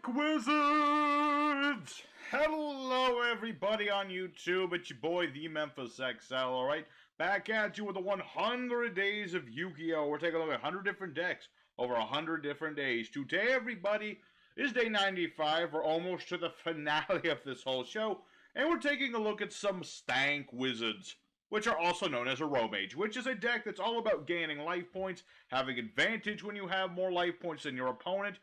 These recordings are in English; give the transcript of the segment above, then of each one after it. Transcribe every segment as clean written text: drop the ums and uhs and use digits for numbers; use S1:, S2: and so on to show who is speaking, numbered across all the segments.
S1: Stank Wizards! Hello everybody on YouTube, it's your boy the Memphis XL, alright? Back at you with the 100 days of Yu-Gi-Oh! We're taking a look at 100 different decks over 100 different days. Today everybody is day 95, we're almost to the finale of this whole show, and we're taking a look at some Stank Wizards, which are also known as Aromage, which is a deck that's all about gaining life points, having advantage when you have more life points than your opponent,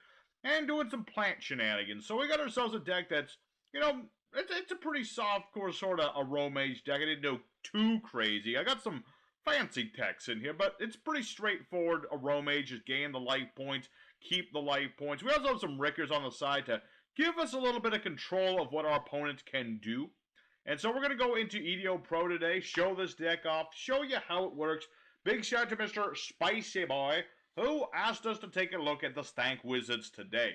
S1: and doing some plant shenanigans. So we got ourselves a deck that's, you know, it's a pretty soft-core sort of Aromage deck. I didn't go too crazy. I got some fancy techs in here, but it's pretty straightforward Aromage. Just gain the life points, keep the life points. We also have some Rickers on the side to give us a little bit of control of what our opponents can do. And so we're going to go into Yugioh Pro today, show this deck off, show you how it works. Big shout out to Mr. Spicy Boy, who asked us to take a look at the Stank Wizards today.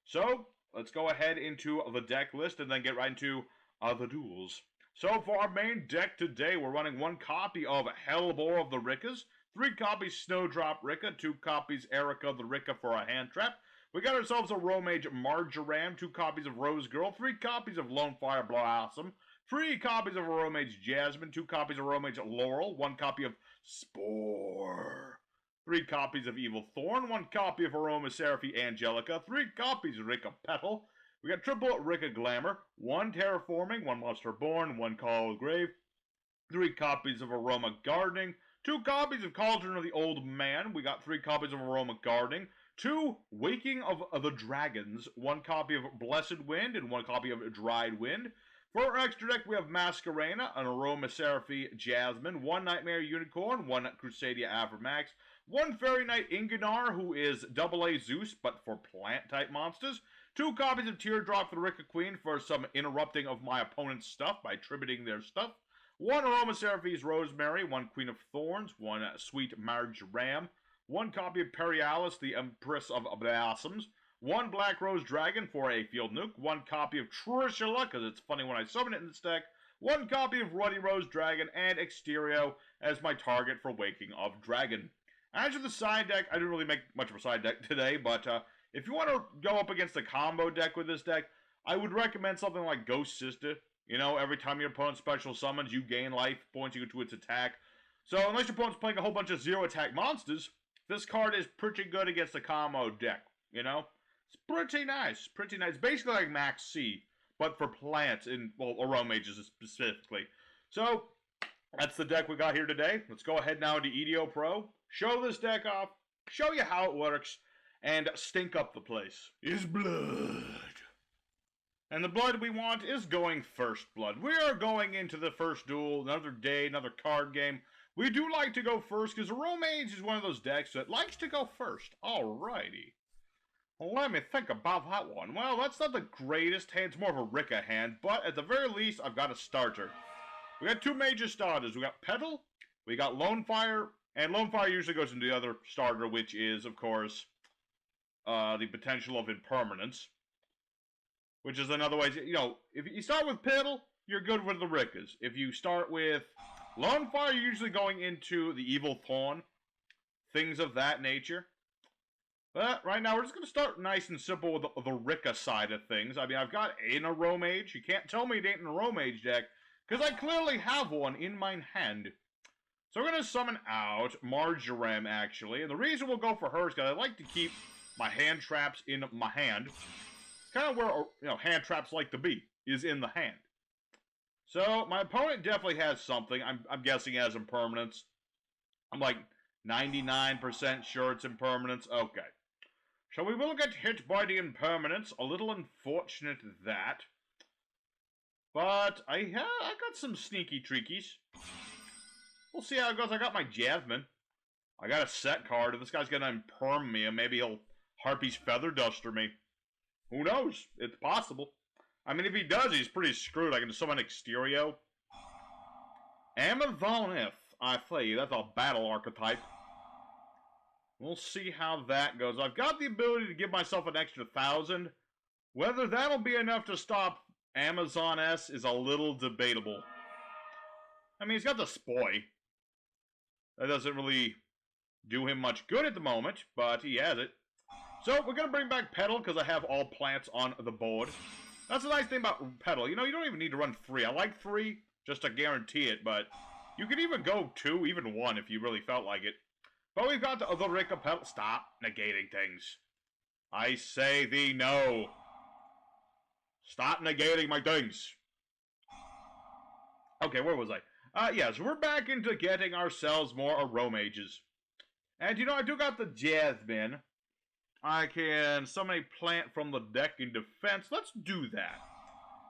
S1: So, let's go ahead into the deck list and then get right into the duels. So, for our main deck today, we're running 1 copy of Hellbore of the Rikkas, 3 copies Snowdrop Rikka, 2 copies Erica the Rikka for a hand trap. We got ourselves a Aromage Marjoram, 2 copies of Rose Girl, 3 copies of Lone Fire Blossom, 3 copies of Aromage Jasmine, 2 copies of Aromage Laurel, 1 copy of Spore, 3 copies of Evil Thorn, 1 copy of Aroma Seraphy Angelica, 3 copies of Rikka Petal. We got triple Rikka Glamour, 1 Terraforming, 1 Monster Born, 1 Call of Grave, 3 copies of Aroma Gardening, 2 copies of Cauldron of the Old Man. We got 3 copies of Aroma Gardening, 2 Waking of the Dragons, 1 copy of Blessed Wind, and 1 copy of Dried Wind. For our extra deck, we have Masquerena, an Aroma Seraphy Jasmine, 1 Nightmare Unicorn, 1 Crusadia Avramax, 1 Fairy Knight Inganar, who is AA Zeus, but for plant-type monsters, 2 copies of Teardrop for the Rikka Queen for some interrupting of my opponent's stuff by tributing their stuff, 1 Aroma Seraphy's Rosemary, 1 Queen of Thorns, 1 Sweet Marjoram, 1 copy of Perialis, the Empress of Blossoms, 1 Black Rose Dragon for a Field Nuke, 1 copy of Trishula, because it's funny when I summon it in this deck, 1 copy of Ruddy Rose Dragon, and Exterio as my target for Waking of Dragon. As for the side deck, I didn't really make much of a side deck today, but if you want to go up against a combo deck with this deck, I would recommend something like Ghost Sister. You know, every time your opponent special summons, you gain life points equal to its attack. So unless your opponent's playing a whole bunch of 0-attack monsters, this card is pretty good against a combo deck, you know? It's pretty nice, pretty nice. Basically like Max C, but for plants, in, well, Aromages specifically. So, that's the deck we got here today. Let's go ahead now into Yugioh Pro, show this deck off, show you how it works, and stink up the place. Is blood. And the blood we want is going first blood. We are going into the first duel, another day, another card game. We do like to go first, because Aromage is one of those decks that likes to go first. Alrighty. Well, let me think about that one. Well, that's not the greatest hand. It's more of a Rikka hand, but at the very least, I've got a starter. We got 2 major starters. We got Petal, we got Lone Fire, and Lone Fire usually goes into the other starter, which is, of course, the potential of impermanence. Which is another way, you know, if you start with Petal, you're good with the Rikkas. If you start with Lone Fire, you're usually going into the Evil Thorn, things of that nature. But right now, we're just going to start nice and simple with the Rikka side of things. I mean, I've got an Aromage. You can't tell me it ain't an Aromage deck, because I clearly have one in my hand. So we're going to summon out Marjoram, actually. And the reason we'll go for her is because I like to keep my hand traps in my hand. It's kind of where, you know, hand traps like to be, is in the hand. So, my opponent definitely has something. I'm guessing he has impermanence. I'm like 99% sure it's impermanence. Okay. So we will get hit by the impermanence. A little unfortunate that. But I got some sneaky trickies. We'll see how it goes. I got my Jasmine. I got a set card. If this guy's going to imperm me, and maybe he'll Harpy's Feather Duster me. Who knows? It's possible. I mean, if he does, he's pretty screwed. I can summon Exterio. Amazoneth, I say, that's a battle archetype. We'll see how that goes. I've got the ability to give myself an extra 1,000. Whether that'll be enough to stop Amazon S is a little debatable. I mean, he's got the Spoy. That doesn't really do him much good at the moment, but he has it. So, we're going to bring back Petal, because I have all plants on the board. That's the nice thing about Petal. You know, you don't even need to run 3. I like 3, just to guarantee it, but you could even go 2, even 1, if you really felt like it. But we've got the Rikka Petal. Stop negating things. I say thee no. Stop negating my things. Okay, where was I? Yes, we're back into getting ourselves more Aromages. And, you know, I do got the Jasmine. I can summon a plant from the deck in defense. Let's do that.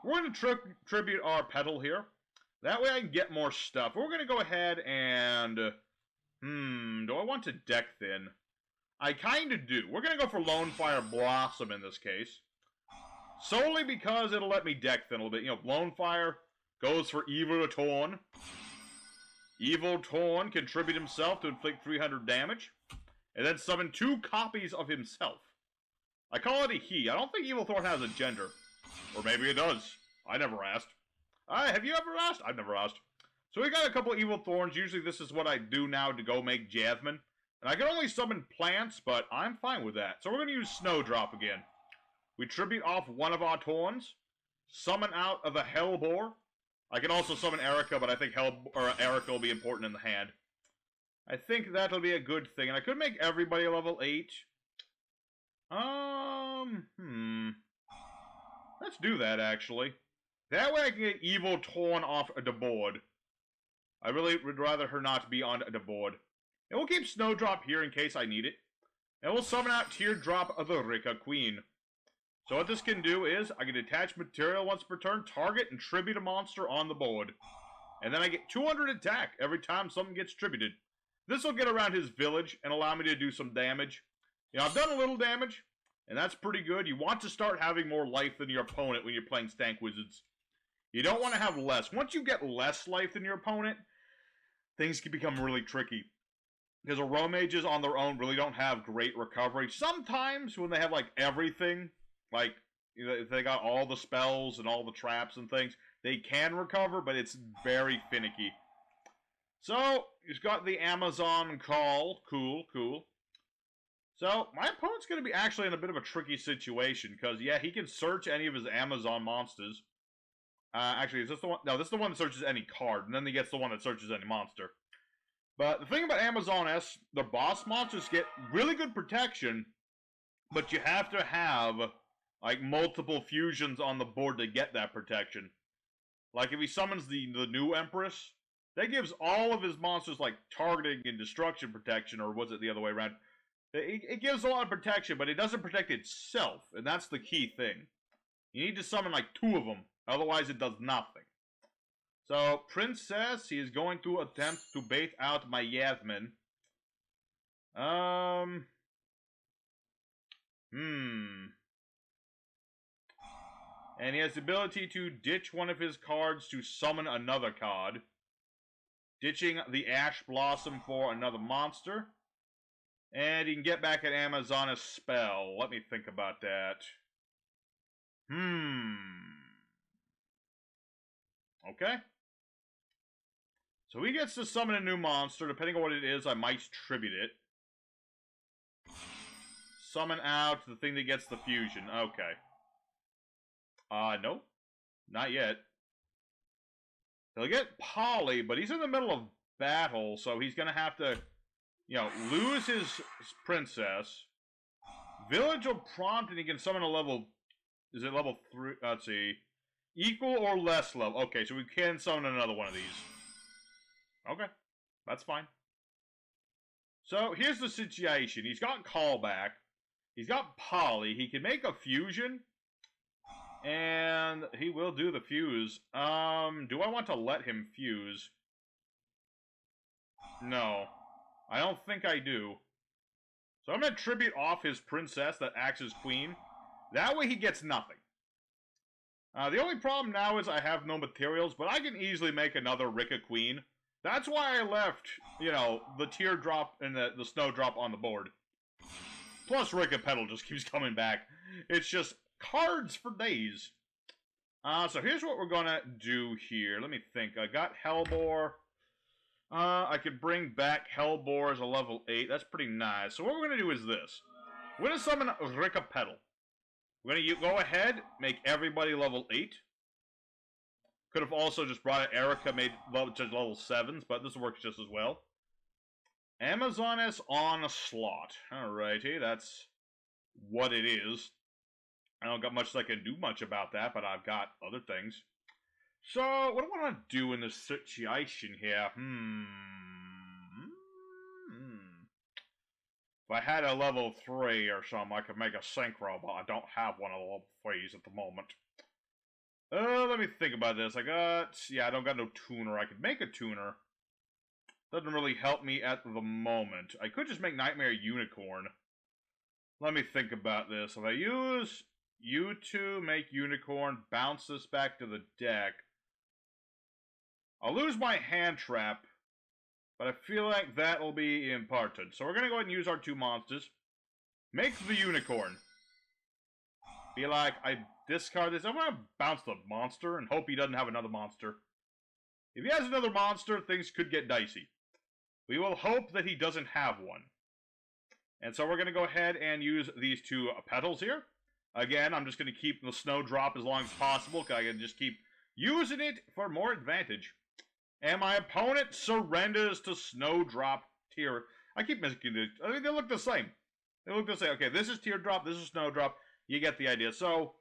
S1: We're going to tribute our Petal here. That way I can get more stuff. We're going to go ahead and... do I want to deck thin? I kind of do. We're going to go for Lone Fire Blossom in this case. Solely because it'll let me deck thin a little bit. You know, Lone Fire goes for Evil Torn. Evil Torn can tribute himself to inflict 300 damage. And then summon 2 copies of himself. I call it a he. I don't think Evil Thorn has a gender. Or maybe it does. I never asked. Have you ever asked? I've never asked. So we got a couple Evil Thorns. Usually this is what I do now to go make Jasmine. And I can only summon plants, but I'm fine with that. So we're going to use Snowdrop again. We tribute off one of our Torns. Summon out of a Hellbore. I can also summon Erica, but I think Erica will be important in the hand. I think that'll be a good thing. And I could make everybody a level 8. Let's do that, actually. That way I can get Evil Torn off the board. I really would rather her not be on the board. And we'll keep Snowdrop here in case I need it. And we'll summon out Teardrop of the Rikka Queen. So what this can do is, I can detach material once per turn, target, and tribute a monster on the board. And then I get 200 attack every time something gets tributed. This will get around his village and allow me to do some damage. You know, I've done a little damage, and that's pretty good. You want to start having more life than your opponent when you're playing Stank Wizards. You don't want to have less. Once you get less life than your opponent, things can become really tricky. Because Aromages on their own really don't have great recovery. Sometimes when they have, like, everything, like, you know, if they got all the spells and all the traps and things, they can recover, but it's very finicky. So, he's got the Amazon Call. Cool, cool. So, my opponent's going to be actually in a bit of a tricky situation, because, yeah, he can search any of his Amazon monsters. Actually, is this the one? No, this is the one that searches any card, and then he gets the one that searches any monster. But the thing about Amazon S, the boss monsters get really good protection, but you have to have, like, multiple fusions on the board to get that protection. Like, if he summons the new Empress, that gives all of his monsters, like, targeting and destruction protection, or was it the other way around? It gives a lot of protection, but it doesn't protect itself, and that's the key thing. You need to summon, like, 2 of them, otherwise it does nothing. So, Princess, he is going to attempt to bait out my Yasmin. And he has the ability to ditch one of his cards to summon another card. Ditching the Ash Blossom for another monster. And he can get back at Amazon a spell. Let me think about that. Okay. So he gets to summon a new monster. Depending on what it is, I might tribute it. Summon out the thing that gets the fusion. Okay. Nope. Not yet. He'll get Polly, but he's in the middle of battle, so he's gonna have to, you know, lose his princess. Village will prompt, and he can summon a level... Is it level 3? Let's see. Equal or less level. Okay, so we can summon another one of these. Okay. That's fine. So, here's the situation. He's got Callback. He's got Polly. He can make a fusion. And he will do the fuse. Do I want to let him fuse? No. I don't think I do. So I'm going to tribute off his princess that acts as queen. That way he gets nothing. The only problem now is I have no materials, but I can easily make another Rikka queen. That's why I left, you know, the teardrop and the snowdrop on the board. Plus Rikka Petal just keeps coming back. It's just cards for days. So here's what we're gonna do here. Let me think. I got Hellbore. I could bring back Hellbore as a level 8. That's pretty nice. So what we're gonna do is this. We're going to summon Rikka Petal. We're going to go ahead, make everybody level 8. Could have also just brought it Erica, made just level 7s, but this works just as well. Amazoness Onslaught. Alrighty, that's what it is. I don't got much that I can do much about that, but I've got other things. So, what do I want to do in this situation here? If I had a level 3 or something, I could make a synchro, but I don't have one of the level 3s at the moment. Let me think about this. I don't got no tuner. I could make a tuner. Doesn't really help me at the moment. I could just make Nightmare Unicorn. Let me think about this. If I use you two, make Unicorn, bounce this back to the deck, I'll lose my hand trap, but I feel like that will be important. So we're going to go ahead and use our 2 monsters. Make the Unicorn. Be like, I discard this. I'm going to bounce the monster and hope he doesn't have another monster. If he has another monster, things could get dicey. We will hope that he doesn't have one. And so we're going to go ahead and use these 2 petals here. Again, I'm just going to keep the Snowdrop as long as possible, because I can just keep using it for more advantage. And my opponent surrenders to Snowdrop tier. I keep missing it. I mean, they look the same. They look the same. Okay, this is Teardrop, this is Snowdrop. You get the idea. So,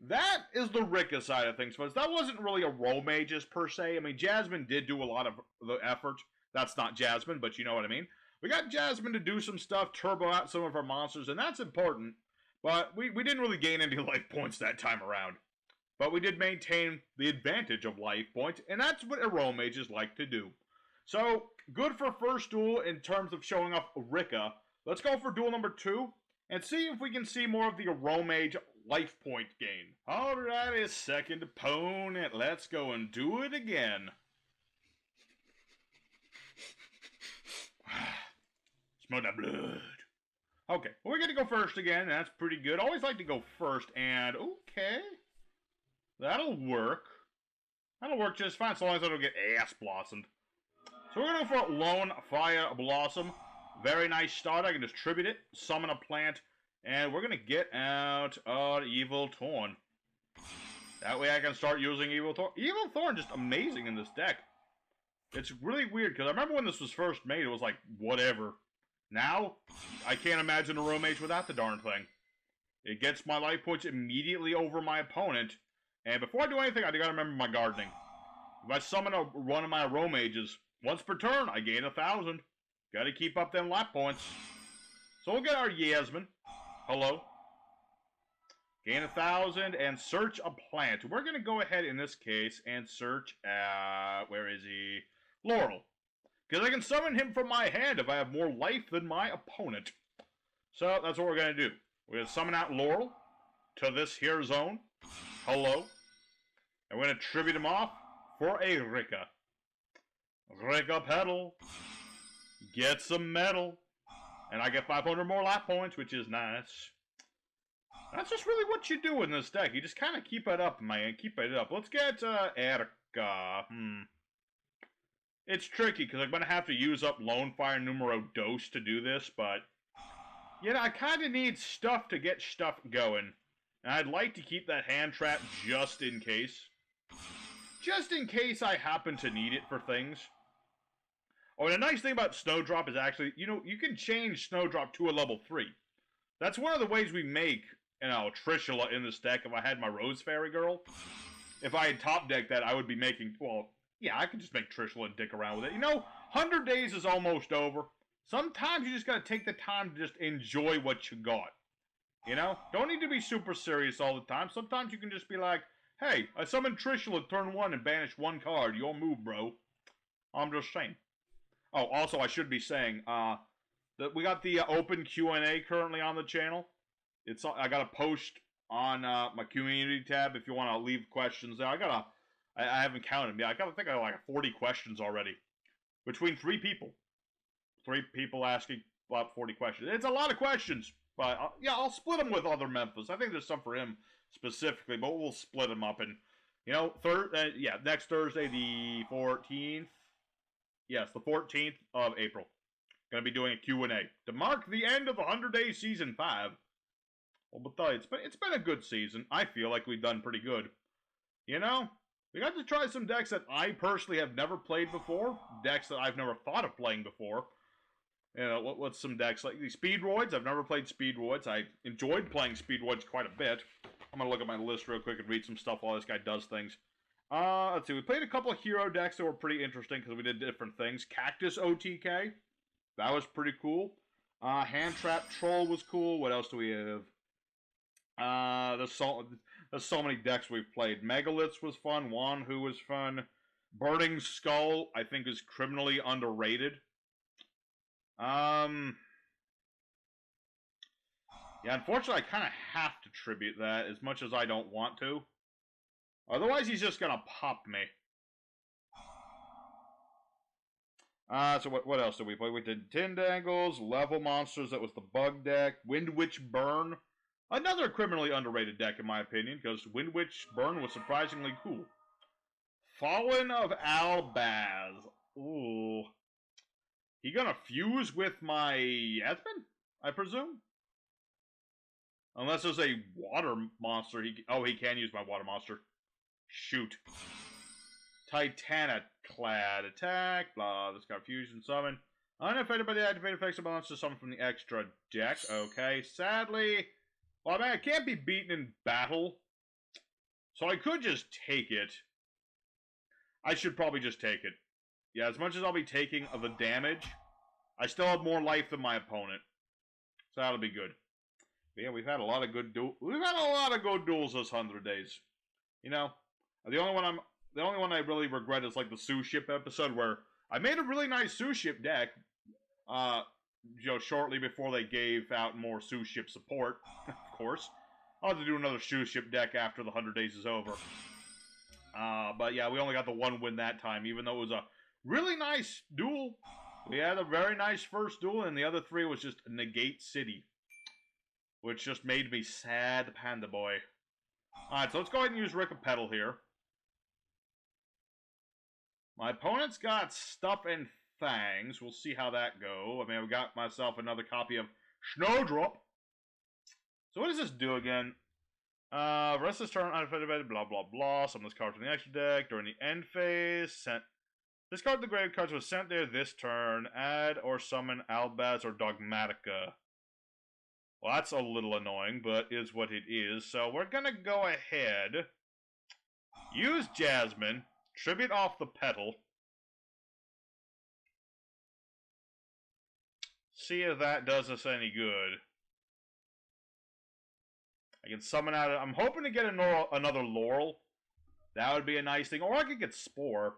S1: that is the Rikka side of things, folks. That wasn't really Aromages per se. I mean, Jasmine did do a lot of the effort. That's not Jasmine, but you know what I mean. We got Jasmine to do some stuff, turbo out some of our monsters, and that's important. But we didn't really gain any life points that time around. But we did maintain the advantage of life points, and that's what Aromages like to do. So, good for first duel in terms of showing off Rikka. Let's go for duel number 2, and see if we can see more of the Aromage life point gain. Alrighty, second opponent. Let's go and do it again. Smell that blood. Okay, well, we're going to go first again. That's pretty good. Always like to go first, and okay. That'll work. That'll work just fine, so long as I don't get ass blossomed. So we're going to go for Lone Fire Blossom. Very nice start. I can distribute it, summon a plant, and we're going to get out Evil Thorn. That way I can start using Evil Thorn. Evil Thorn just amazing in this deck. It's really weird, because I remember when this was first made, it was like, whatever. Now, I can't imagine a Aromage without the darn thing. It gets my life points immediately over my opponent, and before I do anything, I gotta remember my gardening. If I summon one of my Aromages, once per turn, I gain 1,000. Gotta keep up them life points. So we'll get our Yasmin. Hello. Gain 1,000 and search a plant. We're gonna go ahead in this case and search, where is he? Laurel. Because I can summon him from my hand if I have more life than my opponent. So that's what we're going to do. We're going to summon out Laurel to this here zone. Hello. And we're going to tribute him off for a Rikka. Rikka Petal. Get some metal. And I get 500 more life points, which is nice. That's just really what you do in this deck. You just kind of keep it up, man. Keep it up. Let's get Erica. It's tricky, because I'm going to have to use up Lone Fire Numero Dos to do this, but, you know, I kind of need stuff to get stuff going. And I'd like to keep that hand trap just in case. Just in case I happen to need it for things. Oh, and the nice thing about Snowdrop is actually, you know, you can change Snowdrop to a level 3. That's one of the ways we make, you know, Trishula in this deck if I had my Rose Fairy Girl. If I had top decked that, I would be making, well, yeah, I could just make Trishula and dick around with it. You know, 100 days is almost over. Sometimes you just gotta take the time to just enjoy what you got. You know? Don't need to be super serious all the time. Sometimes you can just be like, hey, I summoned Trishula turn 1 and banished 1 card. Your move, bro. I'm just saying. Oh, also, I should be saying, that we got the open Q&A currently on the channel. I got a post on my community tab if you want to leave questions there. I haven't counted. Yeah, I think I got like 40 questions already. Between 3 people. 3 people asking about 40 questions. It's a lot of questions. But, yeah, I'll split them with other Memphis. I think there's some for him specifically, but we'll split them up. And, you know, next Thursday, the 14th. Yes, the 14th of April. Gonna be doing a Q&A to mark the end of 100 Days Season 5. Well, but it's been a good season. I feel like we've done pretty good. You know, we got to try some decks that I personally have never played before. Decks that I've never thought of playing before. You know, what's some decks like these Speedroids? I've never played Speedroids. I enjoyed playing Speedroids quite a bit. I'm gonna look at my list real quick and read some stuff while this guy does things. Let's see. We played a couple of hero decks that were pretty interesting because we did different things. Cactus OTK. That was pretty cool. Hand Trap Troll was cool. What else do we have? There's so many decks we've played. Megaliths was fun. Wanhu was fun. Burning Skull, I think, is criminally underrated. Yeah, unfortunately, I kind of have to tribute that as much as I don't want to. Otherwise, he's just gonna pop me. So what else did we play? We did Tindangles, Level Monsters, that was the bug deck. Wind Witch Burn. Another criminally underrated deck, in my opinion, because Wind Witch Burn was surprisingly cool. Fallen of Albaz. Ooh. He gonna fuse with my Yasmin, I presume? Unless there's a water monster. He can use my water monster. Shoot. Titanic-clad attack. Blah. This got fusion summon. Unaffected by the activated effects of monsters summoned from the extra deck. Okay. Sadly, well, man, I can't be beaten in battle. So I could just take it. I should probably just take it. Yeah, as much as I'll be taking of the damage, I still have more life than my opponent. So that'll be good. But yeah, we've had a lot of good duels this 100 days. You know, the only one I really regret is like the Sue Ship episode where I made a really nice Sue Ship deck. You know, shortly before they gave out more Sue Ship support, of course. I'll have to do another Sue Ship deck after the 100 days is over. But yeah, we only got the one win that time, even though it was a really nice duel. We had a very nice first duel, and the other three was just Negate City. Which just made me sad, Panda Boy. Alright, so let's go ahead and use Rikka Petal here. My opponent's got Stuff and Fangs. We'll see how that go. I mean, I've got myself another copy of Snowdrop. So what does this do again? Rest of this turn, unaffected, blah, blah, blah. Summon this card from the extra deck during the end phase. This card to the grave cards was sent there this turn. Add or summon Albaz or Dogmatica. Well, that's a little annoying, but is what it is. So we're going to go ahead, use Jasmine, tribute off the Petal. See if that does us any good. I can summon out. I'm hoping to get another Laurel. That would be a nice thing. Or I could get Spore.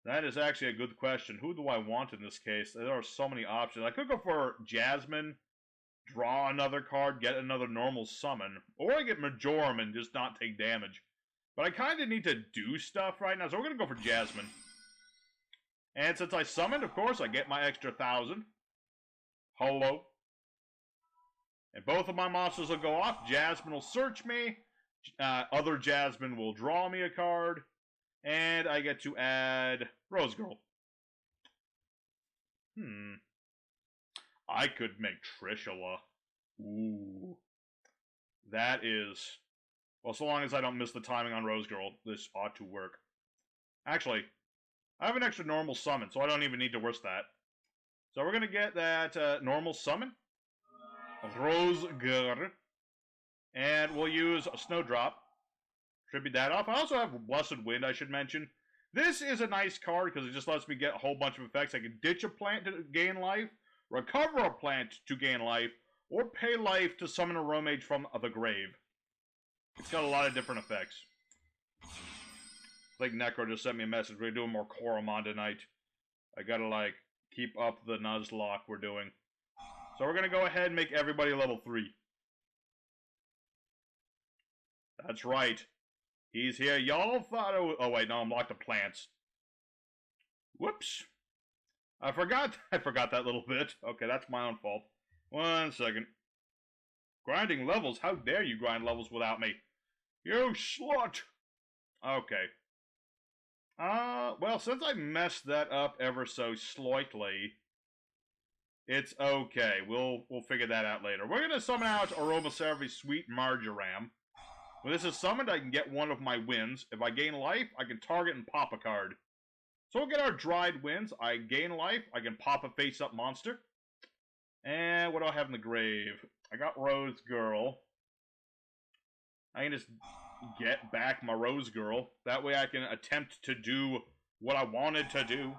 S1: That is actually a good question. Who do I want in this case? There are so many options. I could go for Jasmine, draw another card, get another normal summon. Or I get Majorum and just not take damage. But I kind of need to do stuff right now, so we're going to go for Jasmine. And since I summoned, of course, I get my extra 1,000. Hello. And both of my monsters will go off. Jasmine will search me. Other Jasmine will draw me a card. And I get to add Rose Girl. I could make Trishula. Ooh. That is... Well, so long as I don't miss the timing on Rose Girl, this ought to work. Actually, I have an extra normal summon, so I don't even need to risk that. So we're going to get that normal summon. Rose Girl. And we'll use a Snowdrop. Tribute that off. I also have Blessed Wind, I should mention. This is a nice card because it just lets me get a whole bunch of effects. I can ditch a plant to gain life, recover a plant to gain life, or pay life to summon a Aromage from the grave. It's got a lot of different effects. I think Necro just sent me a message. We're doing more Koromon tonight. I gotta, like, keep up the Nuzlocke we're doing. So we're gonna go ahead and make everybody level 3. That's right. He's here. Y'all thought it was... Oh, wait, no, I'm locked to plants. Whoops. I forgot that little bit. Okay, that's my own fault. 1 second. Grinding levels? How dare you grind levels without me? You slut! Okay. Well, since I messed that up ever so slightly, It's okay. We'll figure that out later. We're gonna summon out Aroma Sweet Marjoram. When this is summoned, I can get one of my wins. If I gain life, I can target and pop a card. So we'll get our dried wins. I gain life, I can pop a face-up monster. And what do I have in the grave? I got Rose Girl. I can just get back my Rose Girl. That way I can attempt to do what I wanted to do.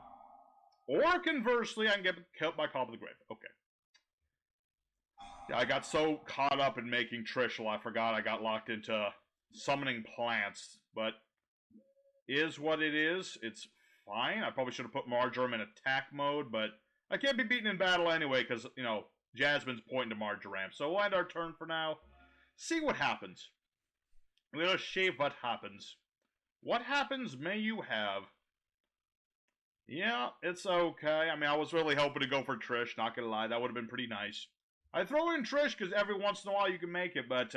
S1: Or conversely, I can get killed by Call of the Grave. Okay. Yeah, I got so caught up in making Trishul, I forgot I got locked into summoning plants. But is what it is. It's fine. I probably should have put Marjoram in attack mode, but I can't be beaten in battle anyway because, you know, Jasmine's pointing to Marjoram. So we'll end our turn for now. See what happens. We'll see what happens. What happens may you have. Yeah, it's okay. I mean, I was really hoping to go for Trish, not gonna lie. That would have been pretty nice. I throw in Trish because every once in a while you can make it, but,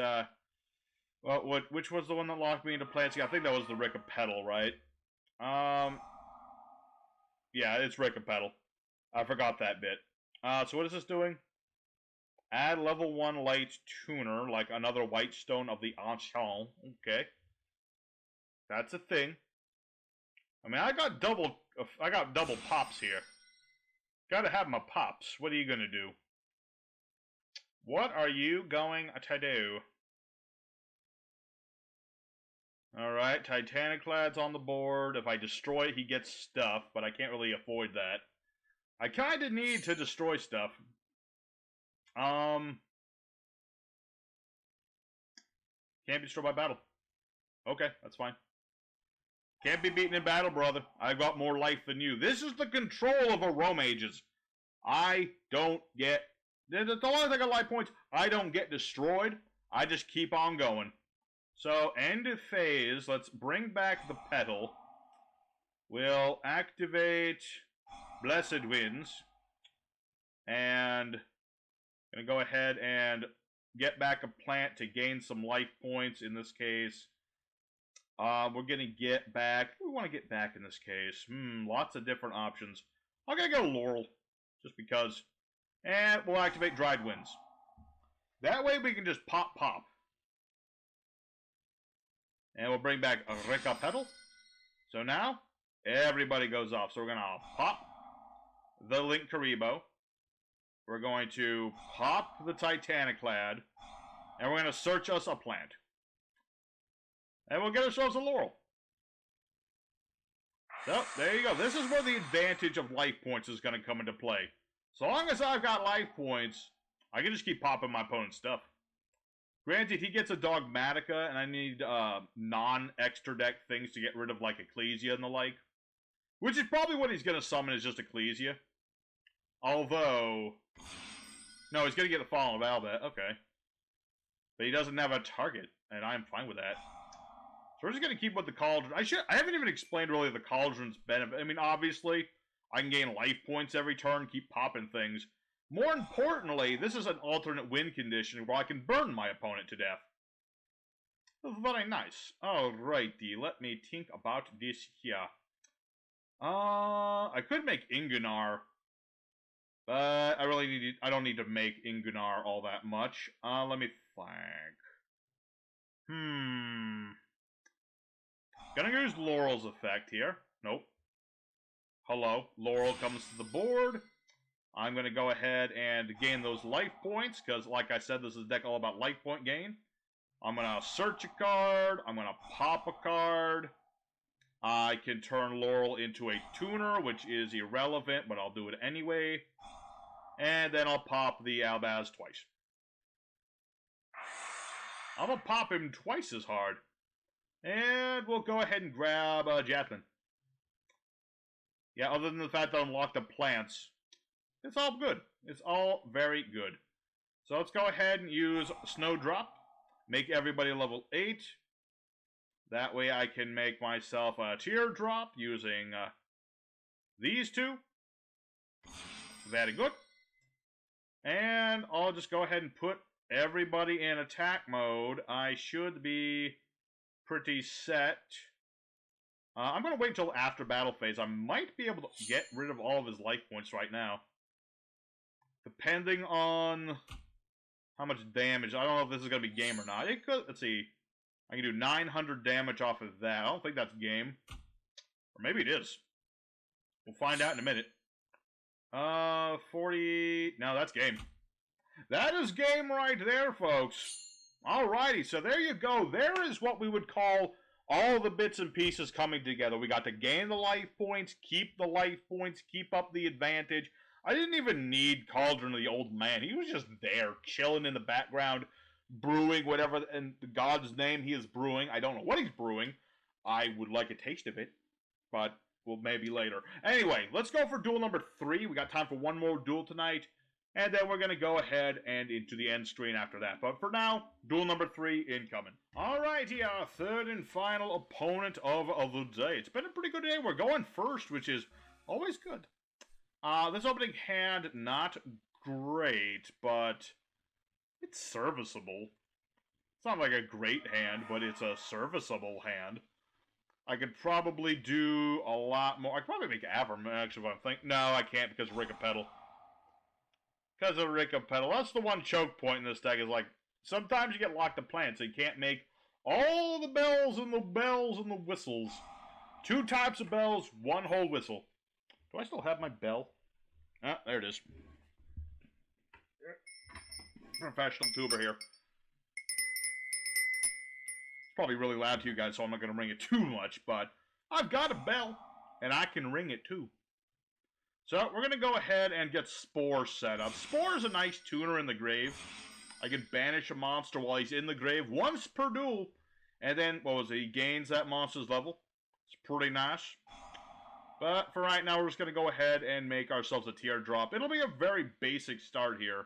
S1: well, which was the one that locked me into plants? Yeah, I think that was the Rikka Petal, right? Yeah, it's Rikka Petal. I forgot that bit. So what is this doing? Add level 1 light tuner, like another white stone of the Ancient. Okay. That's a thing. I mean, I got double pops here. Gotta have my pops. What are you gonna do? What are you going to do? Alright, Titaniclad's on the board. If I destroy it, he gets stuff, but I can't really avoid that. I kinda need to destroy stuff. Can't be destroyed by battle. Okay, that's fine. Can't be beaten in battle, brother. I got more life than you. This is the control of Aromages. I don't get... The longer I got life points, I don't get destroyed. I just keep on going. So, end of phase. Let's bring back the petal. We'll activate Blessed Winds. And... gonna go ahead and get back a plant to gain some life points in this case. We're gonna get back... Who do we want to get back in this case? Lots of different options. I'm gonna go Laurel, just because. And we'll activate Dried Winds. That way we can just pop. And we'll bring back a Rikka Petal. So now, everybody goes off. So we're gonna pop the Link Karibo. We're going to pop the Titaniclad. And we're gonna search us a plant. And we'll get ourselves a Laurel. So, there you go. This is where the advantage of life points is going to come into play. So long as I've got life points, I can just keep popping my opponent's stuff. Granted, he gets a Dogmatica, and I need non-extra deck things to get rid of, like, Ecclesia and the like. Which is probably what he's going to summon, is just Ecclesia. Although... No, he's going to get the Fallen Velvet. Okay. But he doesn't have a target, and I'm fine with that. So we're just going to keep with the Cauldron. I haven't even explained really the Cauldron's benefit. I mean, obviously, I can gain life points every turn, keep popping things. More importantly, this is an alternate win condition where I can burn my opponent to death. Very nice. Alrighty, let me think about this here. I could make Ingunar, but I don't need to make Ingunar all that much. Let me think. Gonna use Laurel's effect here. Nope. Hello. Laurel comes to the board. I'm gonna go ahead and gain those life points, because like I said, this is a deck all about life point gain. I'm gonna search a card. I'm gonna pop a card. I can turn Laurel into a tuner, which is irrelevant, but I'll do it anyway. And then I'll pop the Albaz twice. I'm gonna pop him twice as hard. And we'll go ahead and grab Jasmine. Yeah, other than the fact that I unlocked the plants, it's all good. It's all very good. So let's go ahead and use Snowdrop. Make everybody level 8. That way I can make myself a Teardrop using these two. Very good. And I'll just go ahead and put everybody in attack mode. I should be pretty set. I'm going to wait until after battle phase. I might be able to get rid of all of his life points right now. depending on how much damage. I don't know if this is going to be game or not. It could, let's see. I can do 900 damage off of that. I don't think that's game. Or maybe it is. We'll find out in a minute. 40... No, that's game. That is game right there, folks. Alrighty, so there you go. There is what we would call all the bits and pieces coming together. We got to gain the life points, keep the life points, keep up the advantage. I didn't even need Cauldron of the Old Man. He was just there, chilling in the background, brewing whatever in God's name he is brewing. I don't know what he's brewing. I would like a taste of it, but well, maybe later. Anyway, let's go for duel number 3. We got time for one more duel tonight, and then we're going to go ahead and into the end screen after that. But for now, duel number 3 incoming. Alrighty, our third and final opponent of the day. It's been a pretty good day. We're going first, which is always good. This opening hand, not great, but it's serviceable. It's not like a great hand, but it's a serviceable hand. I could probably do a lot more. I could probably make Aromage if I'm thinking. No, I can't because of Rikka Pedal. Because of Rikka Pedal. That's the one choke point in this deck is like, sometimes you get locked to plants, so you can't make all the bells and the whistles. 2 types of bells, 1 whole whistle. Do I still have my bell? Ah, there it is. Professional tuber here. It's probably really loud to you guys, so I'm not going to ring it too much, but I've got a bell, and I can ring it too. So, we're going to go ahead and get Spore set up. Spore is a nice tuner in the grave. I can banish a monster while he's in the grave once per duel, and then, what was it, he gains that monster's level. It's pretty nice. But for right now, we're just going to go ahead and make ourselves a teardrop. It'll be a very basic start here.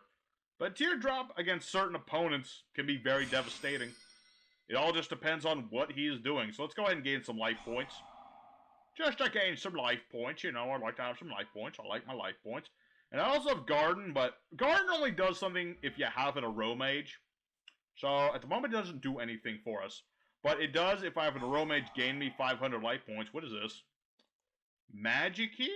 S1: But teardrop against certain opponents can be very devastating. It all just depends on what he is doing. So let's go ahead and gain some life points. Just to gain some life points, you know, I'd like to have some life points. I like my life points. And I also have Garden, but Garden only does something if you have an Aromage. So at the moment, it doesn't do anything for us. But it does if I have an Aromage gain me 500 life points. What is this? Magic Key?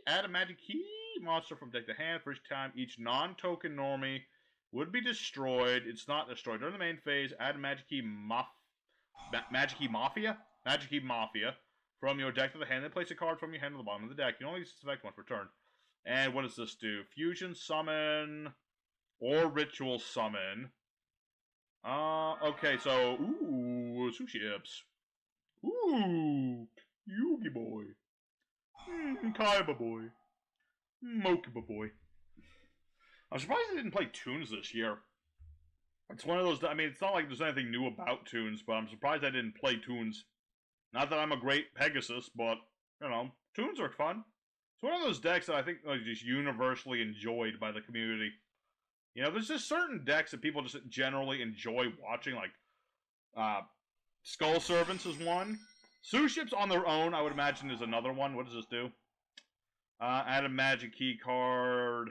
S1: Add a Magic Key monster from deck to hand. First time each non-token normie would be destroyed. It's not destroyed. During the main phase, add a Magic Key Magic Key Mafia? Magic Key Mafia from your deck to the hand. Then place a card from your hand to the bottom of the deck. You can only select once per turn. And what does this do? Fusion Summon or Ritual Summon. Okay, so, ooh, Suships. Ooh, Yugi boy. Kaiba boy. Mokiba boy. I'm surprised they didn't play Toons this year. It's one of those, I mean, it's not like there's anything new about Toons, but I'm surprised I didn't play Toons. Not that I'm a great Pegasus, but, you know, Toons are fun. It's one of those decks that I think are just universally enjoyed by the community. You know, there's just certain decks that people just generally enjoy watching, like, Skull Servants is one. Suships on their own, I would imagine, is another one. What does this do? Add a Magic Key card.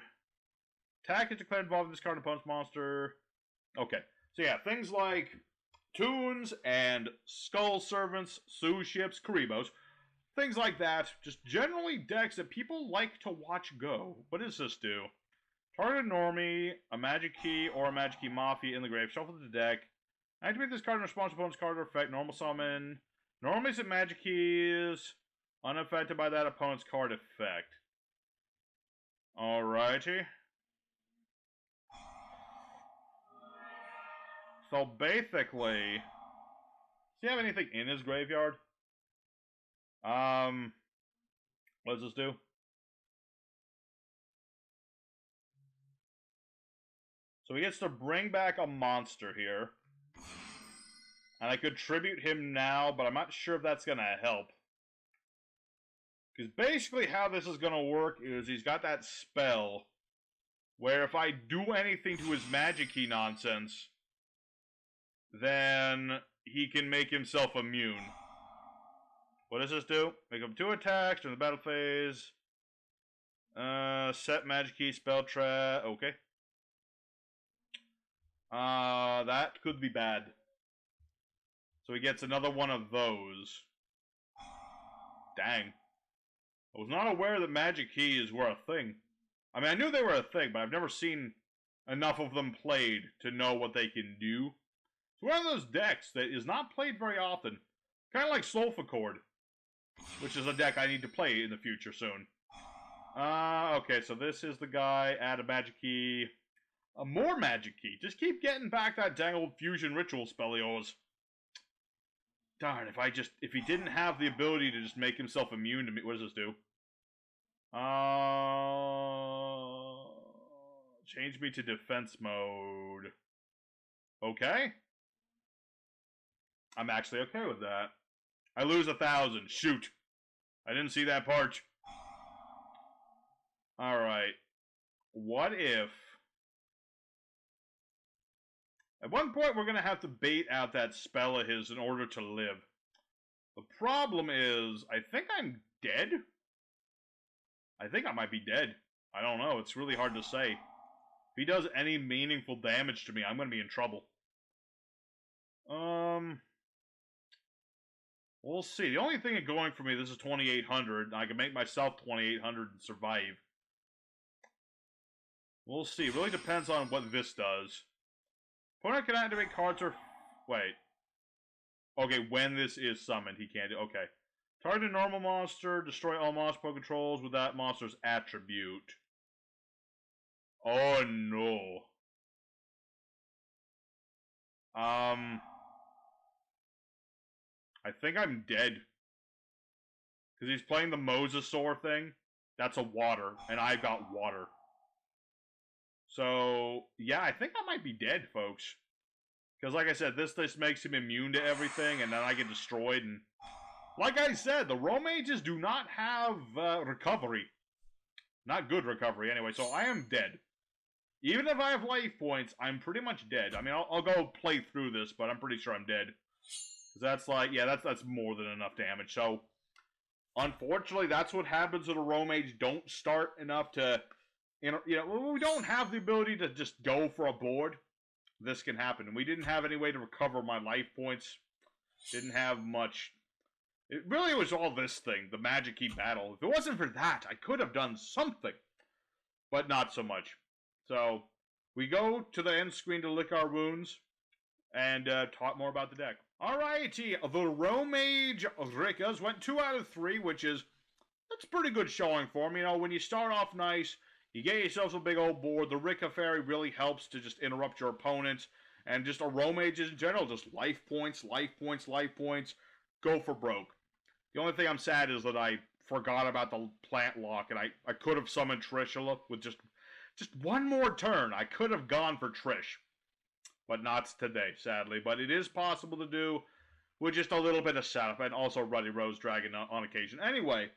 S1: Attack is declared involved in this card opponent's monster. Okay. So yeah, things like Toons and Skull Servants, Suships, Karibos. Things like that. Just generally decks that people like to watch go. What does this do? Target normie, a Magic Key, or a Magic Key Mafia in the grave. Shuffle the deck. Activate this card in response to opponent's card or effect. Normal summon. Normies and Magic Keys. Unaffected by that opponent's card effect. Alrighty. So basically, does he have anything in his graveyard? What does this do? So he gets to bring back a monster here. And I could tribute him now, but I'm not sure if that's going to help. Because basically how this is going to work is he's got that spell where if I do anything to his Magic Key nonsense, then he can make himself immune. What does this do? Make him 2 attacks during the battle phase. Set Magic Key, spell trap. Okay. That could be bad. So he gets another one of those. Dang. I was not aware that Magic Keys were a thing. I mean, I knew they were a thing, but I've never seen enough of them played to know what they can do. It's one of those decks that is not played very often. Kind of like Sulfur, which is a deck I need to play in the future soon. Okay, so this is the guy. Add a magic key. A more magic key. Just keep getting back that dang old fusion ritual spell of yours. Darn, if he didn't have the ability to just make himself immune to me. What does this do? Change me to defense mode. Okay. I'm actually okay with that. I lose 1,000. Shoot. I didn't see that part. Alright. What if... At one point, we're going to have to bait out that spell of his in order to live. The problem is, I think I'm dead? I think I might be dead. I don't know. It's really hard to say. If he does any meaningful damage to me, I'm going to be in trouble. We'll see. The only thing going for me, this is 2,800. I can make myself 2,800 and survive. We'll see. It really depends on what this does. Opponent can activate cards or... Wait. Okay, when this is summoned, he can't do... Okay. Target a normal monster, destroy all monster Pokemon controls with that monster's attribute. Oh, no. I think I'm dead. Because he's playing the Mosasaur thing. That's a water, and I've got water. So, yeah, I think I might be dead, folks. Because, like I said, this makes him immune to everything, and then I get destroyed. And like I said, the Aromages do not have recovery. Not good recovery, anyway, so I am dead. Even if I have life points, I'm pretty much dead. I mean, I'll go play through this, but I'm pretty sure I'm dead. Because that's like, yeah, that's more than enough damage. So, unfortunately, that's what happens when Aromage don't start enough to... You know, when we don't have the ability to just go for a board, this can happen. And we didn't have any way to recover my life points. Didn't have much. It really was all this thing, the Magic Key battle. If it wasn't for that, I could have done something. But not so much. So, we go to the end screen to lick our wounds and talk more about the deck. Alrighty, the Aromage Rikkas went 2 out of 3, which is, that's pretty good showing for me. You know, when you start off nice... You get yourself a big old board. The Rikka Fairy really helps to just interrupt your opponents. And just Aromages in general, just life points, life points, life points. Go for broke. The only thing I'm sad is that I forgot about the plant lock. And I could have summoned Trishula with just one more turn. I could have gone for Trish. But not today, sadly. But it is possible to do with just a little bit of setup. And also Ruddy Rose Dragon on occasion. Anyway...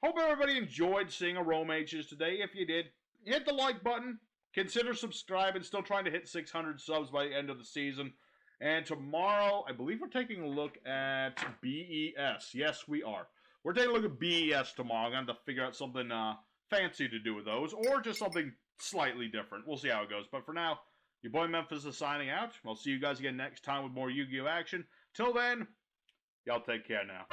S1: Hope everybody enjoyed seeing Aromages today. If you did, hit the like button. Consider subscribing. Still trying to hit 600 subs by the end of the season. And tomorrow, I believe we're taking a look at BES. Yes, we are. We're taking a look at BES tomorrow. I'm going to have to figure out something fancy to do with those. Or just something slightly different. We'll see how it goes. But for now, your boy Memphis is signing out. I'll see you guys again next time with more Yu-Gi-Oh! Action. Till then, y'all take care now.